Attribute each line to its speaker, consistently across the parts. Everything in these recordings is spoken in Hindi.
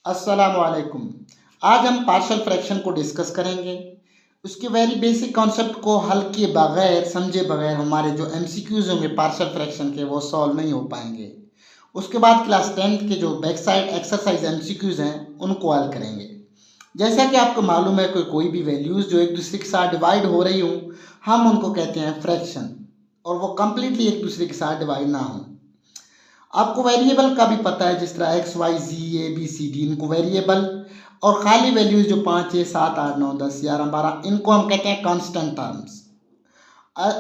Speaker 1: अस्सलाम वालेकुम। आज हम पार्शियल फ्रैक्शन को डिस्कस करेंगे। उसके वेरी बेसिक कॉन्सेप्ट को हल किए बगैर, समझे बगैर हमारे जो एमसीक्यूज होंगे पार्शियल फ्रैक्शन के वो सॉल्व नहीं हो पाएंगे। उसके बाद क्लास 10th के जो बैक साइड एक्सरसाइज एमसीक्यूज हैं उनको हल करेंगे। जैसा कि आपको मालूम है कि कोई भी वैल्यूज़ जो एक दूसरे के साथ डिवाइड हो रही हूँ हम उनको कहते हैं फ्रैक्शन, और वो कम्प्लीटली एक दूसरे के साथ डिवाइड ना हो। आपको वेरिएबल का भी पता है, जिस तरह X Y G A B C D, इनको वेरिएबल और खाली वैल्यूज जो 5 6 7 8 9 10 11 12 इनको हम कहते हैं कांस्टेंट टर्म्स।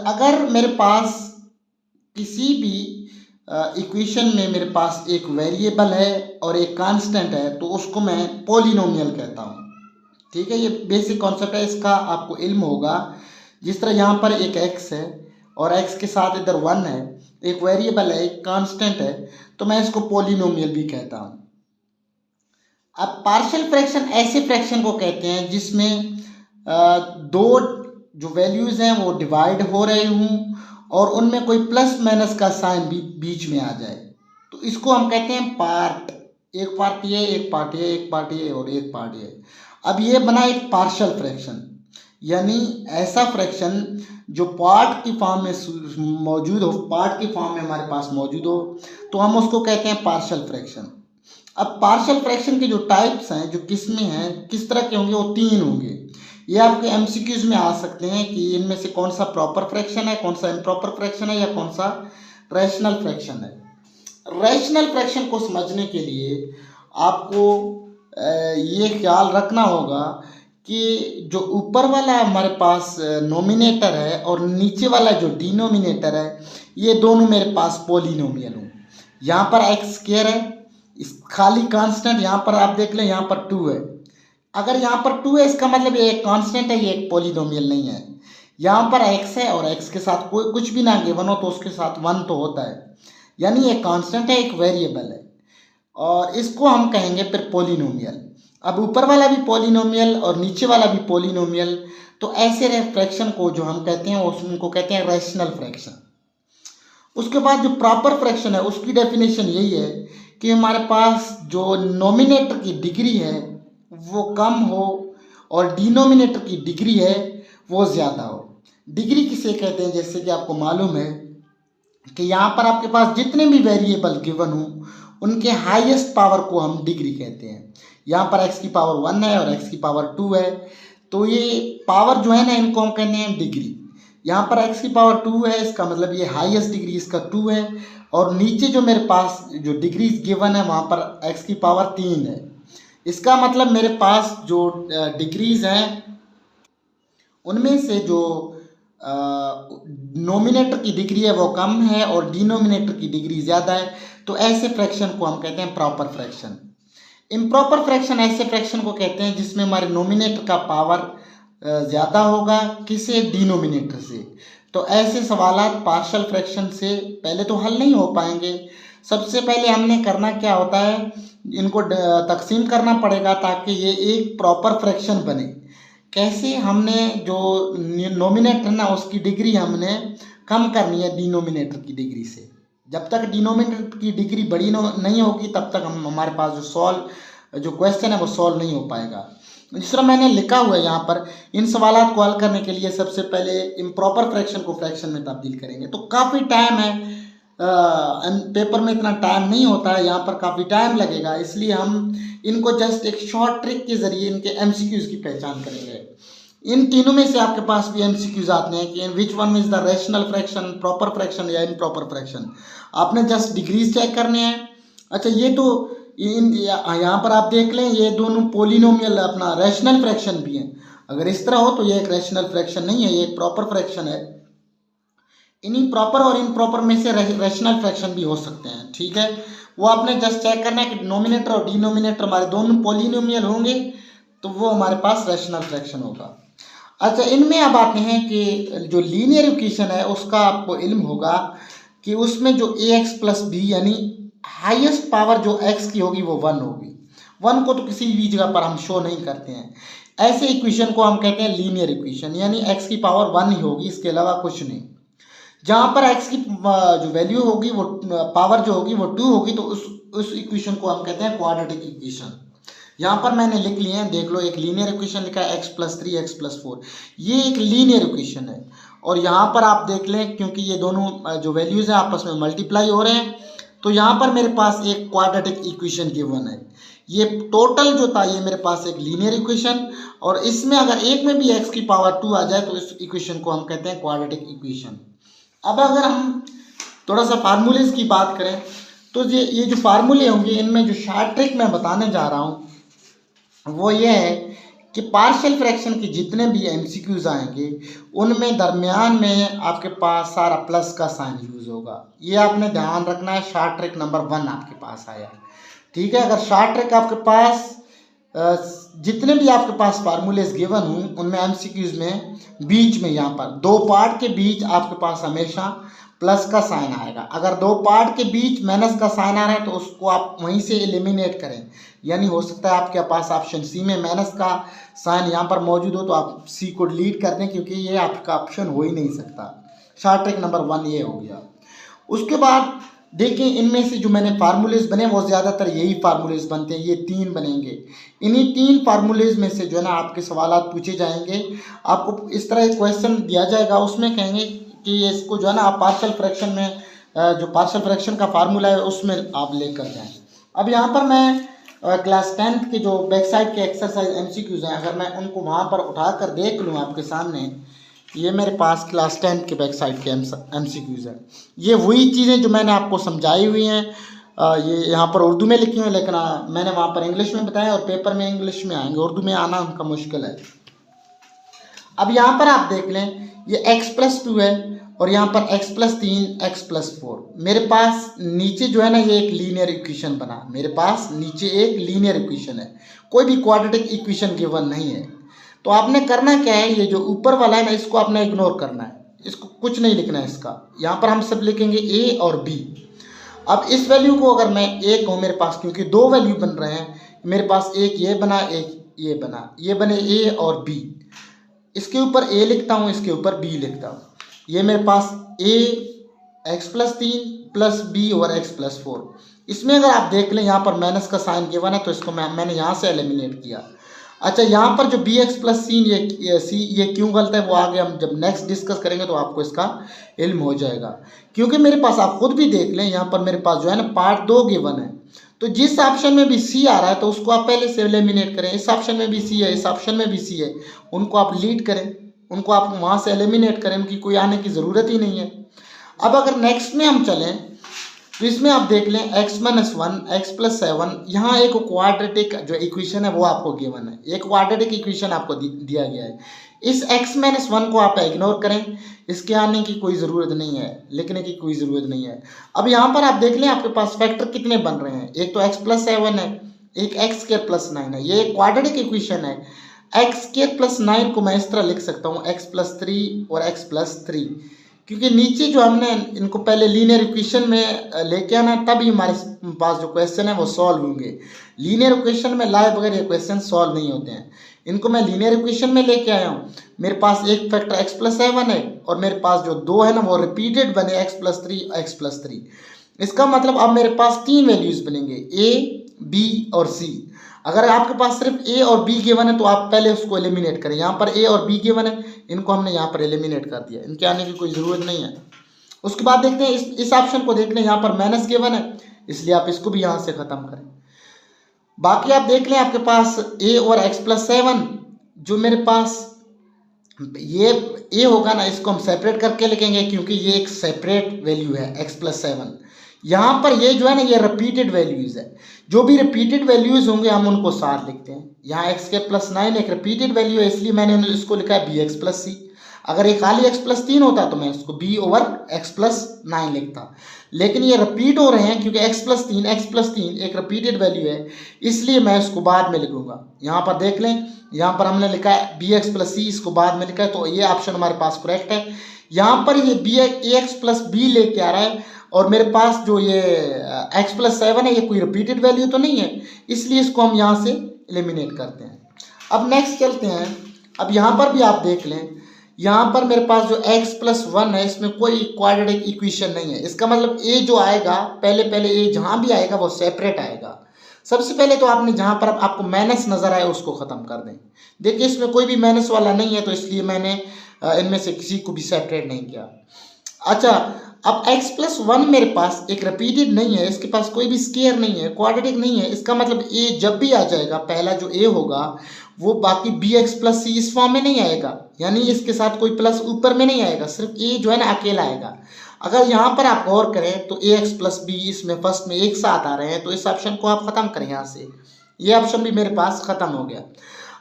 Speaker 1: अगर मेरे पास किसी भी इक्वेशन में मेरे पास एक वेरिएबल है और एक कांस्टेंट है तो उसको मैं पॉलिनोमियल कहता हूँ। ठीक है, ये बेसिक कॉन्सेप्ट है, इसका आपको इल्म होगा। जिस तरह यहाँ पर एक एक्स है और एक्स के साथ इधर 1 है, एक वेरिएबल है, एक कांस्टेंट है, तो मैं इसको पॉलिनोमियल भी कहता हूँ। अब पार्शियल फ्रैक्शन ऐसे फ्रैक्शन को कहते हैं जिसमें दो जो वैल्यूज़ हैं वो डिवाइड हो रहे हों और उनमें कोई प्लस माइनस का साइन भी बीच में आ जाए, तो इसको हम कहते हैं पार्ट। एक पार्ट ये, एक पार्ट ये, एक पार्ट ये और एक पार्ट ये। अब ये बना एक पार्शियल फ्रैक्शन, यानी ऐसा फ्रैक्शन जो पार्ट की फॉर्म में मौजूद हो, पार्ट की फॉर्म में हमारे पास मौजूद हो, तो हम उसको कहते हैं पार्शियल फ्रैक्शन। अब पार्शियल फ्रैक्शन के जो टाइप्स हैं, जो किस्में हैं, किस तरह के होंगे, वो 3 होंगे। ये आपके एमसीक्यूज में आ सकते हैं कि इनमें से कौन सा प्रॉपर फ्रैक्शन है, कौन सा इम्प्रॉपर फ्रैक्शन है, या कौन सा रैशनल फ्रैक्शन है। रैशनल फ्रैक्शन को समझने के लिए आपको ये ख्याल रखना होगा कि जो ऊपर वाला हमारे पास नोमिनेटर है और नीचे वाला जो डिनोमिनेटर है, ये दोनों मेरे पास पॉलिनोमियल हों। यहाँ पर एक्स स्क्वायर है, इस खाली कांस्टेंट, यहाँ पर आप देख लें, यहाँ पर 2 है। अगर यहाँ पर 2 है इसका मतलब ये एक कांस्टेंट है, ये एक पॉलिनोमियल नहीं है। यहाँ पर x है और x के साथ कोई कुछ भी ना गिवन हो तो उसके साथ 1 तो होता है, यानी एक कांस्टेंट है, एक वेरिएबल है, और इसको हम कहेंगे फिर पॉलिनोमियल। अब ऊपर वाला भी पॉलिनोमियल और नीचे वाला भी पॉलिनोमियल, तो ऐसे फ्रैक्शन को जो हम कहते हैं उनको कहते हैं रैशनल फ्रैक्शन। उसके बाद जो प्रॉपर फ्रैक्शन है उसकी डेफिनेशन यही है कि हमारे पास जो नोमिनेटर की डिग्री है वो कम हो और डिनोमिनेटर की डिग्री है वो ज़्यादा हो। डिग्री किसे कहते हैं, जैसे कि आपको मालूम है कि यहाँ पर आपके पास जितने भी वेरिएबल गिवन हो उनके हाईएस्ट पावर को हम डिग्री कहते हैं। यहाँ पर x की पावर 1 है और x की पावर 2 है, तो ये पावर जो है ना, इनको हम कहते हैं डिग्री। यहाँ पर x की पावर 2 है, इसका मतलब ये हाईएस्ट डिग्री इसका 2 है, और नीचे जो मेरे पास जो डिग्री गिवन है वहाँ पर x की पावर 3 है। इसका मतलब मेरे पास जो डिग्रीज हैं उनमें से जो नोमिनेटर की डिग्री है वो कम है और डिनोमिनेटर की डिग्री ज़्यादा है, तो ऐसे फ्रैक्शन को हम कहते हैं प्रॉपर फ्रैक्शन। इम्प्रॉपर फ्रैक्शन ऐसे फ्रैक्शन को कहते हैं जिसमें हमारे नोमिनेटर का पावर ज़्यादा होगा किसे, डिनोमिनेटर से। तो ऐसे सवालात पार्शियल फ्रैक्शन से पहले तो हल नहीं हो पाएंगे। सबसे पहले हमने करना क्या होता है, इनको तकसीम करना पड़ेगा ताकि ये एक प्रॉपर फ्रैक्शन बने। कैसे, हमने जो नोमिनेटर ना उसकी डिग्री हमने कम करनी है डिनोमिनेटर की डिग्री से। जब तक डिनोमिनेटर की डिग्री बड़ी नहीं होगी तब तक हमारे पास जो क्वेश्चन है वो सॉल्व नहीं हो पाएगा। जिस तरह मैंने लिखा हुआ है यहाँ पर, इन सवालात को हल करने के लिए सबसे पहले इम्प्रॉपर फ्रैक्शन को फ्रैक्शन में तब्दील करेंगे, तो काफ़ी टाइम है। पेपर में इतना टाइम नहीं होता है, यहाँ पर काफ़ी टाइम लगेगा, इसलिए हम इनको जस्ट एक शॉर्ट ट्रिक के ज़रिए इनके एमसीक्यूज़ की पहचान करेंगे। इन तीनों में से आपके पास भी एमसीक्यूज़ आते हैं कि which one is the rational fraction, proper fraction या इम्प्रॉपर फ्रैक्शन। आपने जस्ट डिग्रीज चेक करने हैं। अच्छा, ये तो यहाँ पर आप देख लें, ये दोनों पोलिनोमियल अपना रैशनल फ्रैक्शन भी हैं। अगर इस तरह हो तो ये एक रैशनल फ्रैक्शन नहीं है, ये एक प्रॉपर फ्रैक्शन है। इन्हीं प्रॉपर और इम्प्रॉपर में से रैशनल फ्रैक्शन भी हो सकते हैं। ठीक है, वो आपने जस्ट चेक करना है कि नोमिनेटर और डिनोमिनेटर हमारे दोनों पॉलिनोमियल होंगे तो वो हमारे पास रैशनल फ्रैक्शन होगा। अच्छा, इनमें अब आते हैं कि जो लीनियर इक्वेशन है उसका आपको इल्म होगा कि उसमें जो ax प्लस बी, यानी हाईएस्ट पावर जो x की होगी वो 1 होगी। 1 को तो किसी भी जगह पर हम शो नहीं करते हैं। ऐसे इक्वेशन को हम कहते हैं लीनियर इक्वेशन, यानी x की पावर 1 ही होगी, इसके अलावा कुछ नहीं। जहाँ पर x की जो वैल्यू होगी वो पावर जो होगी वो 2 होगी, तो उस इक्वेशन को हम कहते हैं क्वाड्रेटिक इक्वेशन। यहाँ पर मैंने लिख लिए हैं, देख लो, एक लीनियर इक्वेशन लिखा है x+3 x+4, ये एक लीनियर इक्वेशन है। और यहाँ पर आप देख लें, क्योंकि ये दोनों जो वैल्यूज़ हैं आपस में मल्टीप्लाई हो रहे हैं, तो यहाँ पर मेरे पास एक क्वाड्रेटिक इक्वेशन गिवन है। ये टोटल जो था ये मेरे पास एक लीनियर इक्वेशन, और इसमें अगर एक में भी x की पावर 2 आ जाए तो इस इक्वेशन को हम कहते हैं क्वाड्रेटिक इक्वेशन। अब अगर हम थोड़ा सा फार्मूलेज की बात करें तो ये जो फार्मूले होंगे, इनमें जो शॉर्ट ट्रिक मैं बताने जा रहा हूँ वो ये है कि पार्शियल फ्रैक्शन के जितने भी एमसीक्यूज आएंगे उनमें दरमियान में आपके पास सारा प्लस का साइन यूज होगा। ये आपने ध्यान रखना है। शॉर्ट ट्रिक नंबर 1 आपके पास आया, ठीक है। अगर शॉर्ट ट्रिक आपके पास जितने भी आपके पास फार्मूलेज गिवन हों उनमें एमसीक्यूज में बीच में यहाँ पर दो पार्ट के बीच आपके पास हमेशा प्लस का साइन आएगा। अगर दो पार्ट के बीच माइनस का साइन आ रहा है तो उसको आप वहीं से एलिमिनेट करें। यानी हो सकता है आपके पास ऑप्शन सी में माइनस का साइन यहाँ पर मौजूद हो तो आप सी को डिलीट कर दें, क्योंकि ये आपका ऑप्शन हो ही नहीं सकता। शॉर्ट ट्रिक नंबर 1 ये हो गया। उसके बाद देखिए, इनमें से जो मैंने फार्मूलेज बने वो ज़्यादातर यही फार्मूलेज बनते हैं, ये 3 बनेंगे। इन्हीं 3 फार्मूलेज में से जो है ना आपके सवालात पूछे जाएंगे। आपको इस तरह एक क्वेश्चन दिया जाएगा, उसमें कहेंगे कि इसको जो है ना आप पार्शियल फ्रैक्शन में जो पार्शियल फ्रैक्शन का फार्मूला है उसमें आप लेकर जाएं। अब यहाँ पर मैं क्लास 10th के जो बैक साइड के एक्सरसाइज एमसीक्यूज हैं, अगर मैं उनको वहाँ पर उठा कर देख लूँ आपके सामने, ये मेरे पास क्लास 10th के बैक साइड के एमसीक्यूज हैं। ये वही चीज़ें जो मैंने आपको समझाई हुई हैं, ये यहाँ पर उर्दू में लिखी हुई हैं, लेकिन मैंने वहाँ पर इंग्लिश में बताया और पेपर में इंग्लिश में आएंगे, उर्दू में आना उनका मुश्किल है। अब यहाँ पर आप देख लें, ये x+2 है और यहाँ पर x+3 x+4। मेरे पास नीचे जो है ना ये एक लीनियर इक्वेशन बना, मेरे पास नीचे एक लीनियर इक्वेशन है, कोई भी क्वाड्रेटिक इक्वेशन गिवन नहीं है। तो आपने करना क्या है, ये जो ऊपर वाला है ना इसको आपने इग्नोर करना है, इसको कुछ नहीं लिखना है इसका। यहाँ पर हम सब लिखेंगे a और b। अब इस वैल्यू को अगर मैं a कहूँ, मेरे पास क्योंकि दो वैल्यू बन रहे हैं, मेरे पास एक ये बना एक ये बना, ये बने a और b। इसके ऊपर a लिखता हूँ, इसके ऊपर b लिखता हूँ। ये मेरे पास a x+3 प्लस b और x+4। इसमें अगर आप देख लें यहाँ पर माइनस का साइन गिवन है तो इसको मैंने यहाँ से एलिमिनेट किया। अच्छा, यहाँ पर जो bx+c ये क्यों गलत है वो आगे हम जब नेक्स्ट डिस्कस करेंगे तो आपको इसका इल्म हो जाएगा। क्योंकि मेरे पास आप खुद भी देख लें, यहाँ पर मेरे पास जो है ना पार्ट 2 गिवन है, तो जिस ऑप्शन में भी सी आ रहा है तो उसको आप पहले से एलिमिनेट करें। इस ऑप्शन में भी सी है, इस ऑप्शन में भी सी है, उनको आप लीड करें, उनको आप वहाँ से एलिमिनेट करें, उनकी कोई आने की ज़रूरत ही नहीं है। अब अगर नेक्स्ट में हम चलें तो इसमें आप देख लें x-1 x+7, यहाँ एक क्वाड्रेटिक जो इक्वेशन है वो आपको गिवन है, एक क्वाड्रेटिक इक्वेशन आपको दिया गया है। इस x-1 को आप इग्नोर करें, इसके आने की कोई ज़रूरत नहीं है, लिखने की कोई ज़रूरत नहीं है। अब यहाँ पर आप देख लें आपके पास फैक्टर कितने बन रहे हैं, एक तो x+7 है, एक x² + 9 है, ये एक क्वाड्रेटिक इक्वेशन है। x² + 9 को मैं इस तरह लिख सकता हूँ x+3 और x+3, क्योंकि नीचे जो हमने इनको पहले लीनियर इक्वेशन में लेके आना तभी हमारे पास जो क्वेश्चन है वो सॉल्व होंगे। लीनियर इक्वेशन में लाए बगैर ये क्वेश्चन सॉल्व नहीं होते हैं। इनको मैं लीनियर इक्वेशन में लेके आया हूँ। मेरे पास एक फैक्टर x+7 है और मेरे पास जो 2 है ना वो रिपीटेड बने x+3 x+3। इसका मतलब अब मेरे पास 3 वैल्यूज बनेंगे a, b और c। अगर आपके पास सिर्फ a और b गिवन है तो आप पहले उसको एलिमिनेट करें। यहाँ पर a और b गिवन है, इनको हमने यहाँ पर एलिमिनेट कर दिया, इनके आने की कोई ज़रूरत नहीं है। उसके बाद देखते हैं इस ऑप्शन को देख लें, यहाँ पर माइनस गिवन है इसलिए आप इसको भी यहाँ से ख़त्म करें। बाकी आप देख लें आपके पास a और x+7, जो मेरे पास ये a होगा ना इसको हम सेपरेट करके लिखेंगे क्योंकि ये एक सेपरेट वैल्यू है x+7। यहाँ पर ये जो है ना ये रिपीटेड वैल्यूज़ है, जो भी रिपीटेड वैल्यूज़ होंगे हम उनको साथ लिखते हैं। यहाँ x²+9 एक रिपीटेड वैल्यू है इसलिए मैंने इसको लिखा है bx+c। अगर ये खाली x+3 होता तो मैं इसको b/x+9 लिखता, लेकिन ये रिपीट हो रहे हैं क्योंकि x+3 एक रिपीटेड वैल्यू है इसलिए मैं इसको बाद में लिखूंगा। यहाँ पर देख लें, यहाँ पर हमने लिखा है bx+c, इसको बाद में लिखा है, तो ये ऑप्शन हमारे पास करेक्ट है। यहाँ पर ये ax+b लेके आ रहा है और मेरे पास जो ये x+7 है ये कोई रिपीटेड वैल्यू तो नहीं है, इसलिए इसको हम यहाँ से एलिमिनेट करते हैं। अब नेक्स्ट चलते हैं। अब यहाँ पर भी आप देख लें, यहाँ पर मेरे पास जो x+1 है इसमें कोई क्वाड्रेटिक इक्वेशन नहीं है। इसका मतलब a जो आएगा पहले a जहाँ भी आएगा वो सेपरेट आएगा। सबसे पहले तो आपने जहाँ पर आपको माइनस नज़र आए उसको ख़त्म कर दें। देखिए इसमें कोई भी माइनस वाला नहीं है, तो इसलिए मैंने इनमें से किसी को भी सेपरेट नहीं किया। अच्छा, अब x+1 मेरे पास एक रिपीटेड नहीं है, इसके पास कोई भी स्केयर नहीं है, क्वाड्रेटिक नहीं है। इसका मतलब a जब भी आ जाएगा, पहला जो a होगा वो बाकी bx+c इस फॉर्म में नहीं आएगा, यानी इसके साथ कोई प्लस ऊपर में नहीं आएगा, सिर्फ a जो है ना अकेला आएगा। अगर यहाँ पर आप गौर करें तो ax+b इसमें फर्स्ट में एक साथ आ रहे हैं, तो इस ऑप्शन को आप ख़त्म करें यहाँ से, ये ऑप्शन भी मेरे पास ख़त्म हो गया।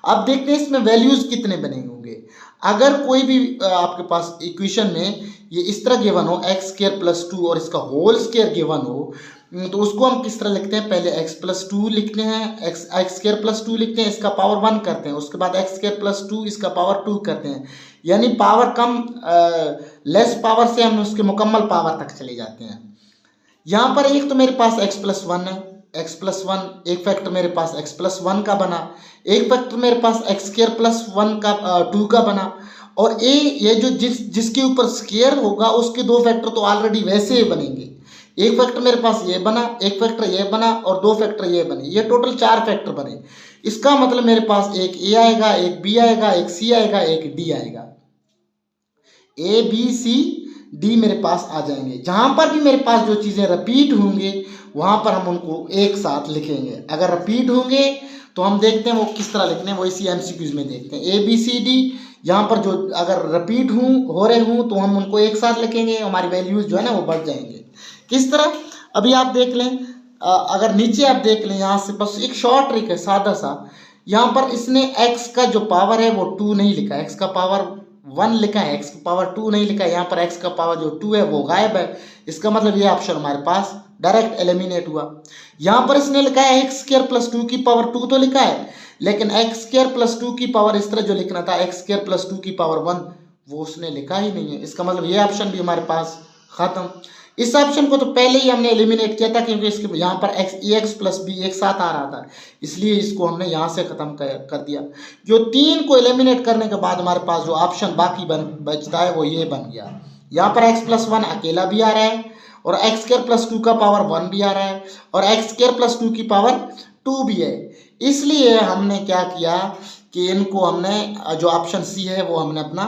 Speaker 1: अब देखते हैं इसमें वैल्यूज़ कितने बने होंगे। अगर कोई भी आपके पास इक्वेशन में ये इस तरह गिवन हो x² + 2 और इसका होल स्क्वायर गिवन हो, तो उसको हम किस तरह लिखते हैं, पहले x+2 लिखते हैं, x² + 2 लिखते हैं, इसका पावर 1 करते हैं, उसके बाद x² + 2 इसका पावर 2 करते हैं, यानी पावर कम लेस पावर से हम उसके मुकम्मल पावर तक चले जाते हैं। यहाँ पर एक तो मेरे पास x+1 है, x+1 एक फैक्टर मेरे पास x+1 का बना, एक फैक्टर मेरे पास x² + 1 का 2 का बना, और ये जो जिसके ऊपर स्क्वायर होगा उसके दो फैक्टर तो ऑलरेडी वैसे ही बनेंगे। एक फैक्टर मेरे पास ये बना, एक फैक्टर ये बना और दो फैक्टर ये बने, ये टोटल 4 फैक्टर बने। इसका मतलब मेरे पास एक a आएगा, एक b आएगा, एक c आएगा, एक d आएगा। a b c d मेरे पास आ जाएंगे। जहाँ पर भी मेरे पास जो चीज़ें रिपीट होंगे वहाँ पर हम उनको एक साथ लिखेंगे। अगर रिपीट होंगे तो हम देखते हैं वो किस तरह लिखते हैं, वो इसी MCQs में देखते हैं। a b c d यहाँ पर जो अगर रिपीट हो रहे हों तो हम उनको एक साथ लिखेंगे, हमारी वैल्यूज़ जो है ना वो बढ़ जाएंगे। किस तरह, अभी आप देख लें, अगर नीचे आप देख लें, यहाँ से बस एक शॉर्ट ट्रिक है सादा सा। यहाँ पर इसने x का जो पावर है वो 2 नहीं लिखा, x का पावर 1 लिखा है, x का पावर 2 नहीं लिखा है। यहाँ पर x का पावर जो 2 है वो गायब है। इसका मतलब ये ऑप्शन हमारे पास डायरेक्ट एलिमिनेट हुआ। यहाँ पर इसने लिखा है x² + 2 की पावर 2 तो लिखा है, लेकिन x² + 2 की पावर इस तरह जो लिखना था x² + 2 की पावर 1 वो उसने लिखा ही नहीं है। इसका मतलब ये ऑप्शन भी हमारे पास ख़त्म। इस ऑप्शन को तो पहले ही हमने एलिमिनेट किया था, क्योंकि इसके यहाँ पर ax + b एक साथ आ रहा था, इसलिए इसको हमने यहाँ से ख़त्म कर दिया। जो 3 को एलिमिनेट करने के बाद हमारे पास जो ऑप्शन बाकी बचता है वो ये बन गया। यहाँ पर x+1 अकेला भी आ रहा है और x² + 2 का पावर 1 भी आ रहा है और x² + 2 की पावर 2 भी है। इसलिए हमने क्या किया कि इनको हमने जो ऑप्शन सी है वो हमने अपना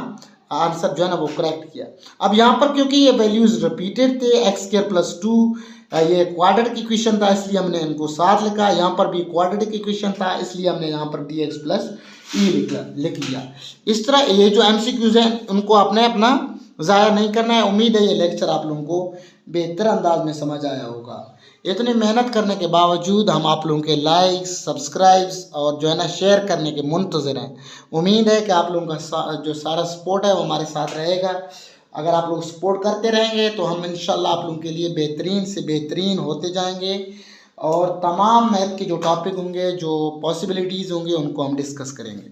Speaker 1: आंसर जो है ना वो करेक्ट किया। अब यहाँ पर क्योंकि ये वैल्यूज रिपीटेड थे, x² + 2 ये क्वाड्रेटिक इक्वेशन था इसलिए हमने इनको साथ लिखा। यहाँ पर भी क्वाड्रेटिक इक्वेशन था इसलिए हमने यहाँ पर dx + e लिख लिया। इस तरह ये जो MCQs हैं उनको आपने अपना ज़ाया नहीं करना है। उम्मीद है ये लेक्चर आप लोगों को बेहतर अंदाज में समझ आया होगा। इतनी मेहनत करने के बावजूद हम आप लोगों के लाइक्स, सब्सक्राइब्स और जो है ना शेयर करने के मुंतज़िर हैं। उम्मीद है कि आप लोगों का जो सारा सपोर्ट है वो हमारे साथ रहेगा। अगर आप लोग सपोर्ट करते रहेंगे तो हम इंशाल्लाह आप लोगों के लिए बेहतरीन से बेहतरीन होते जाएंगे और तमाम मैथ के जो टॉपिक होंगे, जो पॉसिबिलिटीज़ होंगे उनको हम डिस्कस करेंगे।